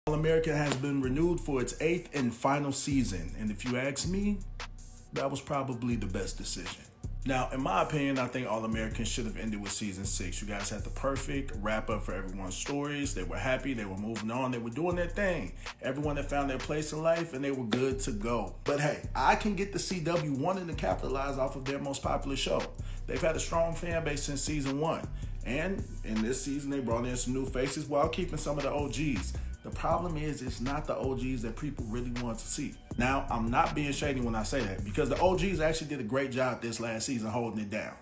All American has been renewed for its 8th and final season, and if you ask me, that was probably the best decision. Now, in my opinion, I think All American should have ended with season 6. You guys had the perfect wrap up for everyone's stories. They were happy, they were moving on, they were doing their thing. Everyone had found their place in life and they were good to go. But hey, I can get the CW wanting to capitalize off of their most popular show. They've had a strong fan base since season 1. And in this season, they brought in some new faces while keeping some of the OGs. The problem is, it's not the OGs that people really want to see. Now, I'm not being shady when I say that, because the OGs actually did a great job this last season holding it down.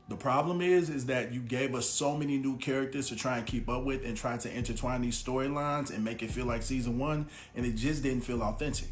The problem is that you gave us so many new characters to try and keep up with and try to intertwine these storylines and make it feel like season 1, and it just didn't feel authentic.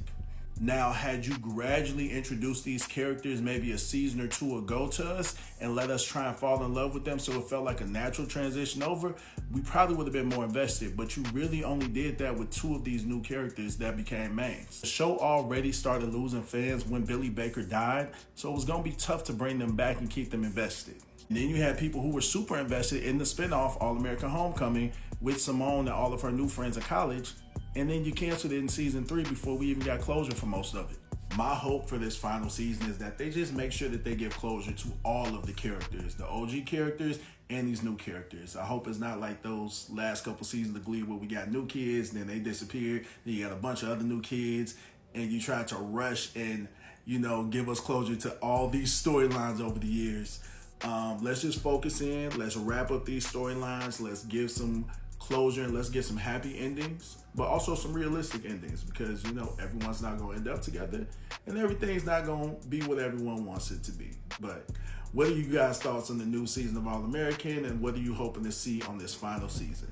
Now, had you gradually introduced these characters maybe a season or 2 ago to us and let us try and fall in love with them so it felt like a natural transition over, we probably would have been more invested. But you really only did that with 2 of these new characters that became mains. The show already started losing fans when Billy Baker died, so it was going to be tough to bring them back and keep them invested. And then you had people who were super invested in the spinoff All American Homecoming with Simone and all of her new friends at college, and then you canceled it in season 3 before we even got closure for most of it. My hope for this final season is that they just make sure that they give closure to all of the characters, the OG characters and these new characters. I hope it's not like those last couple seasons of Glee where we got new kids, then they disappeared, then you got a bunch of other new kids, and you try to rush and, give us closure to all these storylines over the years. Let's just focus in. Let's wrap up these storylines. Let's give some closure and let's get some happy endings, but also some realistic endings, because everyone's not going to end up together and everything's not going to be what everyone wants it to be. But what are you guys' thoughts on the new season of All American, and what are you hoping to see on this final season?